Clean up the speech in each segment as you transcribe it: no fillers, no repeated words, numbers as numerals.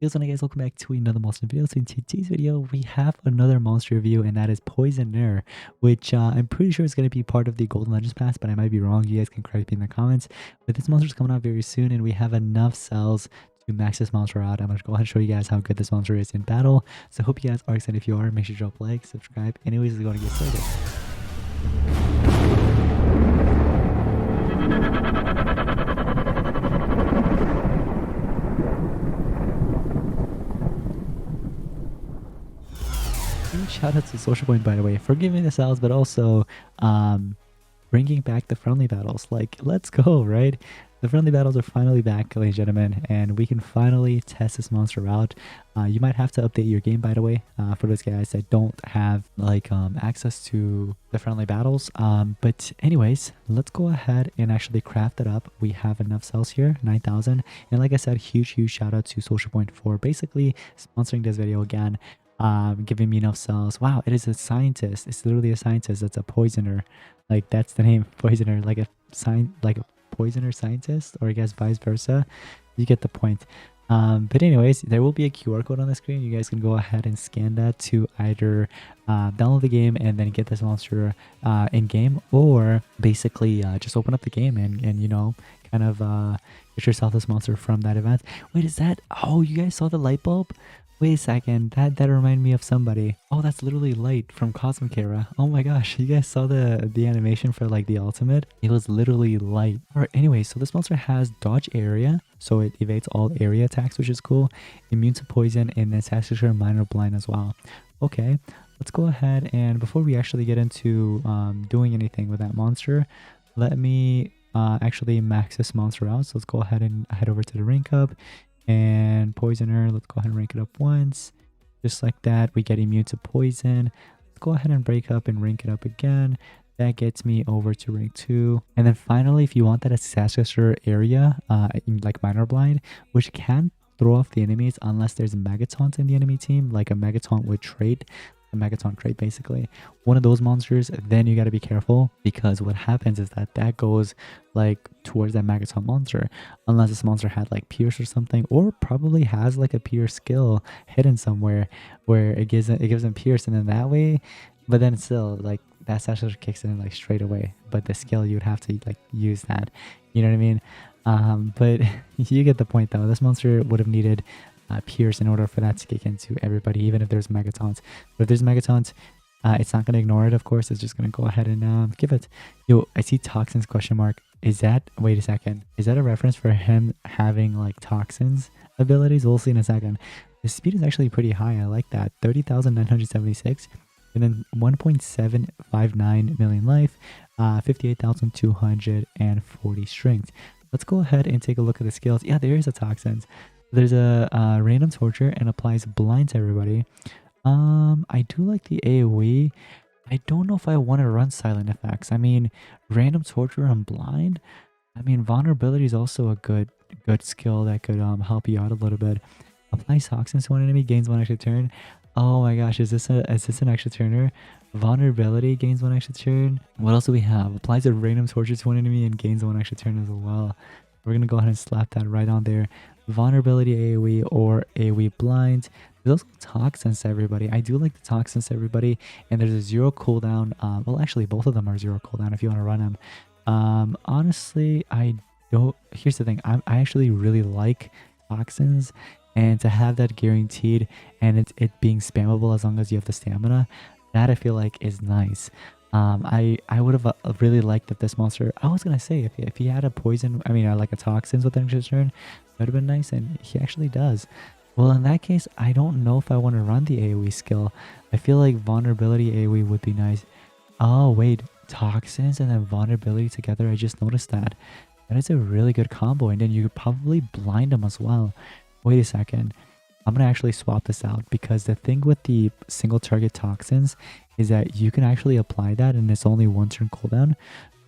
What's up guys, welcome back to another monster video. So in today's video we have another monster review, and that is Poisoner, which I'm pretty sure is going to be part of the Golden Legends Pass, but I might be wrong. You guys can correct me in the comments. But this monster is coming out very soon, and we have enough cells to max this monster out. I'm going to go ahead and show you guys how good this monster is in battle. So I hope you guys are excited. If you are, make sure to drop a like, subscribe. Anyways, we're going to get started. Huge shout out to Social Point, by the way, for giving the cells, but also bringing back the friendly battles. Like, let's go, right? The friendly battles are finally back, ladies and gentlemen, and we can finally test this monster out. You might have to update your game, by the way, for those guys that don't have like access to the friendly battles. But anyways, let's go ahead and actually craft it up. We have enough cells here, 9,000, and like I said, huge shout out to Social Point for basically sponsoring this video again. Giving me enough cells. Wow, it is a scientist. It's literally a scientist. That's a poisoner. Like, that's the name, poisoner. Like a poisoner scientist, or I guess vice versa. You get the point. But anyways, there will be a QR code on the screen. You guys can go ahead and scan that to either download the game and then get this monster in game, or basically just open up the game and you know, kind of get yourself this monster from that event. Wait, is that? Oh, you guys saw the light bulb? Wait a second, that reminded me of somebody. Oh, that's literally Light from Cosmic Era. Oh my gosh, you guys saw the animation for like the ultimate? It was literally Light. Alright, anyway, so this monster has dodge area, so it evades all area attacks, which is cool. Immune to poison, and then statutory minor blind as well. Okay, let's go ahead, and before we actually get into doing anything with that monster, let me actually max this monster out. So let's go ahead and head over to the rank up. And Poisoner, let's go ahead and rank it up once. Just like that, we get immune to poison. Let's go ahead and break up and rank it up again. That gets me over to rank 2. And then finally, if you want that accessor area, like minor blind, which can throw off the enemies unless there's megatons in the enemy team, like a megaton with trait, a megaton trait basically, one of those monsters, then you got to be careful, because what happens is that goes like towards that megaton monster, unless this monster had like pierce or something, or probably has like a pierce skill hidden somewhere where it gives them pierce, and then that way, but then still like that satchel kicks in like straight away, but the skill you would have to like use that, you know what I mean? But you get the point though. This monster would have needed pierce in order for that to kick into everybody, even if there's megatons. But if there's megatons, it's not going to ignore it, of course. It's just going to go ahead and give it. Yo, I see toxins question mark. Is that, wait a second, is that a reference for him having like toxins abilities? We'll see in a second. The speed is actually pretty high. I like that. 30,976, and then 1.759 million life, 58,240 strength. Let's go ahead and take a look at the skills. Yeah, there is a toxins. There's a random torture and applies blind to everybody. I do like the AoE. I don't know if I want to run silent effects. I mean, random torture and blind. I mean, vulnerability is also a good skill that could help you out a little bit. Applies toxins to one enemy, gains 1 extra turn. Oh my gosh, is this an extra turner? Vulnerability gains 1 extra turn. What else do we have? Applies a random torture to one enemy and gains 1 extra turn as well. We're gonna go ahead and slap that right on there. Vulnerability AoE or AoE blind. There's also toxins to everybody. I do like the toxins to everybody, and there's a 0 cooldown. Well, actually both of them are 0 cooldown if you want to run them. Honestly, I don't. Here's the thing, I actually really like toxins, and to have that guaranteed and it being spammable as long as you have the stamina, that I feel like is nice. I would have really liked that this monster, I was gonna say, if he had a poison, I mean like a toxins with an extra turn, that would have been nice, and he actually does. Well, in that case, I don't know if I want to run the AoE skill. I feel like vulnerability AoE would be nice. Oh wait, toxins and then vulnerability together, I just noticed that. That is a really good combo, and then you could probably blind him as well. Wait a second, I'm gonna actually swap this out, because the thing with the single target toxins is that you can actually apply that and it's only 1 turn cooldown,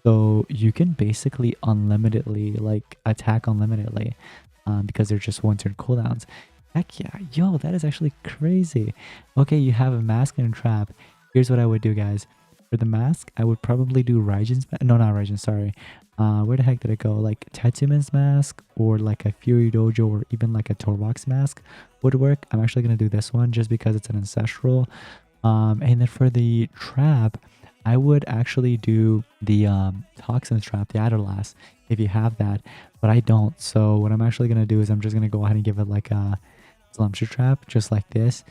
so you can basically unlimitedly like attack unlimitedly, because they're just 1 turn cooldowns. Heck yeah, yo, that is actually crazy. Okay, you have a mask and a trap. Here's what I would do, guys. For the mask, I would probably do Raijin's, no, not Raijin, sorry. Where the heck did it go? Like Tetsuman's mask or like a Fury Dojo or even like a Torbox mask would work. I'm actually going to do this one just because it's an ancestral. And then for the trap, I would actually do the toxin trap, the Adderlass, if you have that, but I don't. So what I'm actually going to do is I'm just going to go ahead and give it like a slumpster trap, just like this.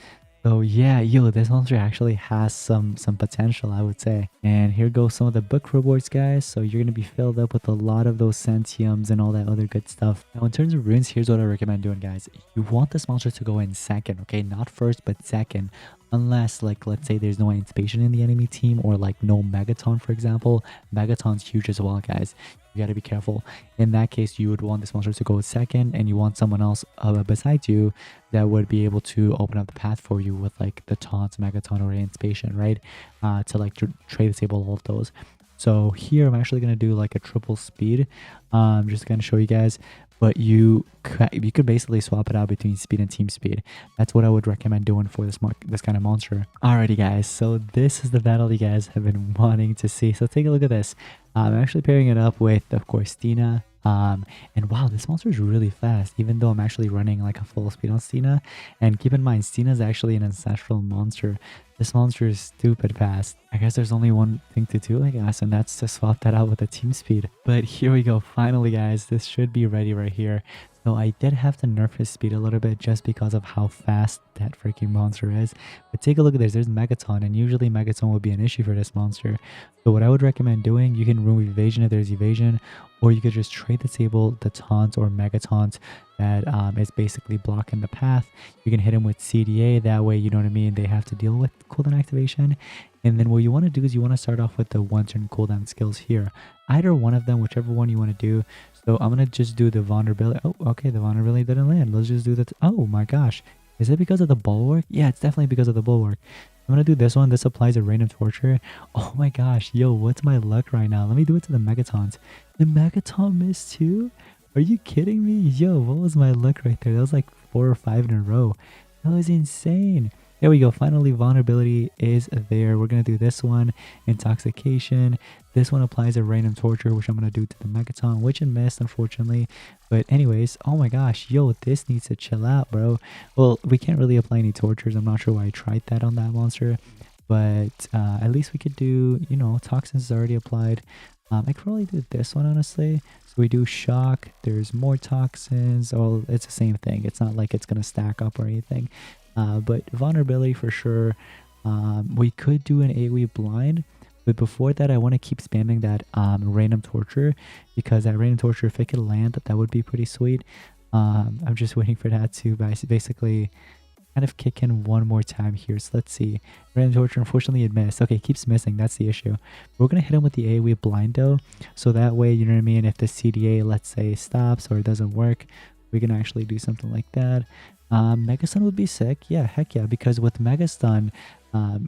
So yeah, yo, this monster actually has some potential, I would say. And here goes some of the book rewards, guys. So you're gonna be filled up with a lot of those Centiums and all that other good stuff. Now, in terms of runes, here's what I recommend doing, guys. You want this monster to go in second, okay? Not first, but second. Unless, like, let's say there's no anticipation in the enemy team or like no Megaton, for example. Megaton's huge as well, guys. You gotta be careful. In that case, you would want this monster to go second, and you want someone else besides you that would be able to open up the path for you with like the taunt, Megaton, or anticipation, right? To like trade disable all of those. So here I'm actually gonna do like a triple speed, just gonna show you guys. But you could basically swap it out between speed and team speed. That's what I would recommend doing for this kind of monster. Alrighty, guys. So this is the battle you guys have been wanting to see. So take a look at this. I'm actually pairing it up with, of course, Stina. And wow, this monster is really fast, even though I'm actually running like a full speed on Stina. And keep in mind, Stina is actually an ancestral monster. This monster is stupid fast. I guess there's only one thing to do, I guess, and that's to swap that out with the team speed. But here we go. Finally, guys, this should be ready right here. So I did have to nerf his speed a little bit just because of how fast that freaking monster is. But take a look at this. There's Megaton, and usually Megaton would be an issue for this monster. So what I would recommend doing, you can remove evasion if there's evasion, or you could just trade the table, the taunt or Megataunt that is basically blocking the path. You can hit him with CDA. That way, you know what I mean, they have to deal with cooldown activation. And then what you want to do is you want to start off with the one turn cooldown skills here. Either one of them, whichever one you want to do. So I'm going to just do the vulnerability. Oh, okay, the vulnerability didn't land. Let's just do that. Oh my gosh. Is it because of the bulwark? Yeah, it's definitely because of the bulwark. I'm going to do this one. This applies a random torture. Oh my gosh. Yo, what's my luck right now? Let me do it to the Megatons. The Megaton missed too? Are you kidding me? Yo, what was my luck right there? That was like 4 or 5 in a row. That was insane. There we go. Finally, vulnerability is there. We're going to do this one, intoxication. This one applies a random torture, which I'm going to do to the Megaton, which it missed, unfortunately. But anyways, oh my gosh, yo, this needs to chill out, bro. Well, we can't really apply any tortures. I'm not sure why I tried that on that monster. But at least we could do, you know, toxins is already applied. I could probably do this one, honestly. So we do shock. There's more toxins. Oh, it's the same thing. It's not like it's going to stack up or anything. But vulnerability for sure. We could do an AoE blind, but before that I want to keep spamming that random torture, because that random torture, if it could land, that would be pretty sweet. I'm just waiting for that to basically kind of kick in one more time here. So let's see. Random torture, unfortunately it missed. Okay, it keeps missing. That's the issue. We're going to hit him with the AoE blind though. So that way, you know what I mean, if the CDA, let's say, stops or it doesn't work, we can actually do something like that. Megastun would be sick. Yeah, heck yeah. Because with Megastun,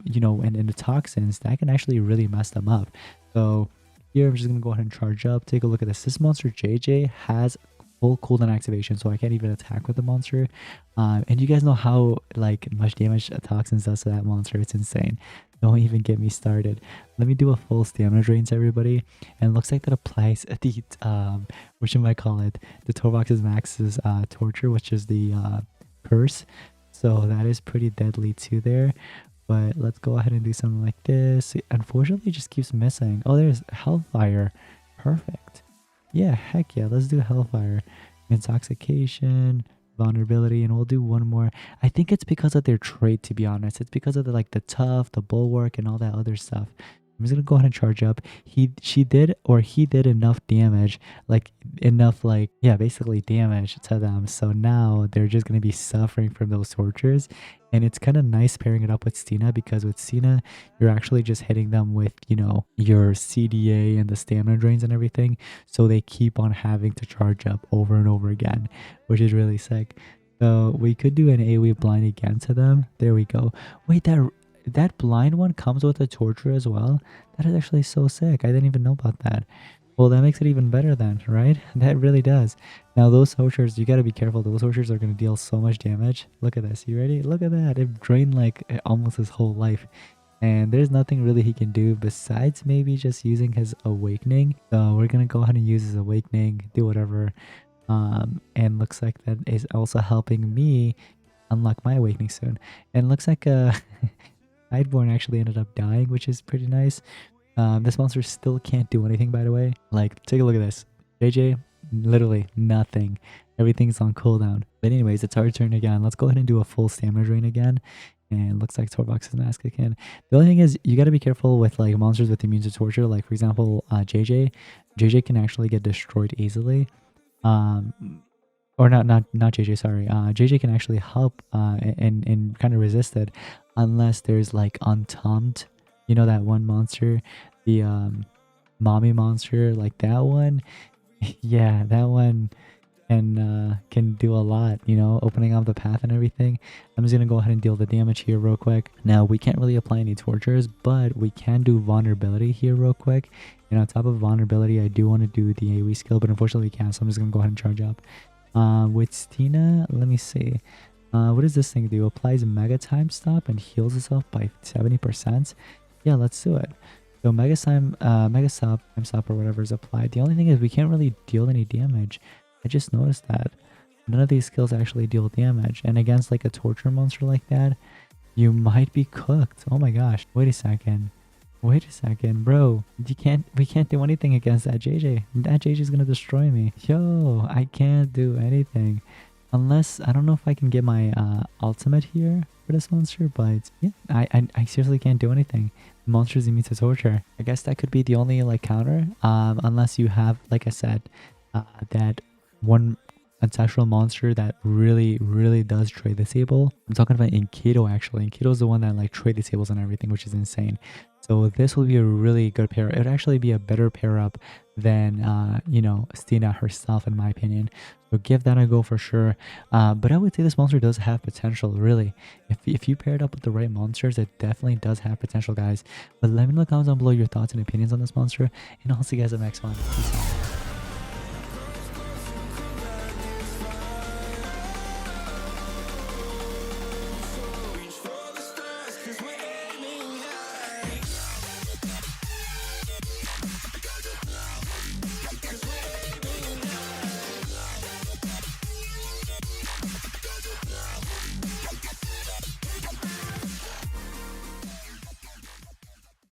you know, and the toxins, that can actually really mess them up. So here, I'm just going to go ahead and charge up. Take a look at this. This monster, JJ, has full cooldown activation, so I can't even attack with the monster. And you guys know how like much damage toxins does to that monster. It's insane. Don't even get me started. Let me do a full stamina drain to everybody. And it looks like that applies the what should I call it? The Torbox's Max's torture, which is the curse. So that is pretty deadly too there. But let's go ahead and do something like this. Unfortunately, it just keeps missing. Oh, there's Hellfire. Perfect. Yeah, heck yeah. Let's do Hellfire. Intoxication, vulnerability, and we'll do one more. I think it's because of their trait, to be honest. It's because of the like the tough, the bulwark, and all that other stuff. I'm just gonna go ahead and charge up. He did enough damage, like enough, like, yeah, basically damage to them. So now they're just gonna be suffering from those tortures. And it's kind of nice pairing it up with Stina, because with Stina, you're actually just hitting them with, you know, your CDA and the stamina drains and everything. So they keep on having to charge up over and over again, which is really sick. So we could do an AoE blind again to them. There we go. Wait, that blind one comes with a torture as well? That is actually so sick. I didn't even know about that. Well, that makes it even better then, right? That really does. Now, those tortures, you gotta be careful. Those tortures are gonna deal so much damage. Look at this. You ready? Look at that. It drained like almost his whole life. And there's nothing really he can do besides maybe just using his awakening. So we're gonna go ahead and use his awakening, do whatever. And looks like that is also helping me unlock my awakening soon. And looks like Tideborn actually ended up dying, which is pretty nice. This monster still can't do anything, by the way. Like, take a look at this. JJ, literally nothing. Everything's on cooldown. But anyways, it's our turn again. Let's go ahead and do a full stamina drain again. And looks like Torbox's mask again. The only thing is, you gotta be careful with like monsters with immune to torture. Like, for example, JJ. JJ can actually get destroyed easily. Or not JJ, sorry. JJ can actually help and kind of resist it unless there's like Untombed. You know that one monster, the mommy monster, like that one. Yeah, that one can do a lot, you know, opening up the path and everything. I'm just gonna go ahead and deal the damage here real quick. Now we can't really apply any tortures, but we can do vulnerability here real quick. And on top of vulnerability, I do want to do the AoE skill, but unfortunately we can't, so I'm just gonna go ahead and charge up. With Stina, let me see. What does this thing do? Applies mega time stop and heals itself by 70%. Yeah, let's do it. So mega stop, time stop, or whatever is applied. The only thing is we can't really deal any damage. I just noticed that none of these skills actually deal damage, and against like a torture monster like that, you might be cooked. Oh my gosh! Wait a second. Wait a second, bro. We can't do anything against that JJ. That JJ is gonna destroy me. Yo, I can't do anything. Unless, I don't know if I can get my ultimate here for this monster, but yeah, I seriously can't do anything. The monster's immune to torture. I guess that could be the only like counter, unless you have, like I said, that one ancestral monster that really does trade disable. I'm talking about Enkidu actually. Enkidu is the one that like trade disables and everything, which is insane. So this will be a really good pair. It would actually be a better pair up than you know, Stina herself, in my opinion. So give that a go for sure. But I would say this monster does have potential, really. If you pair it up with the right monsters, it definitely does have potential, guys. But let me know in the comments down below your thoughts and opinions on this monster, and I'll see you guys in the next one. Peace out.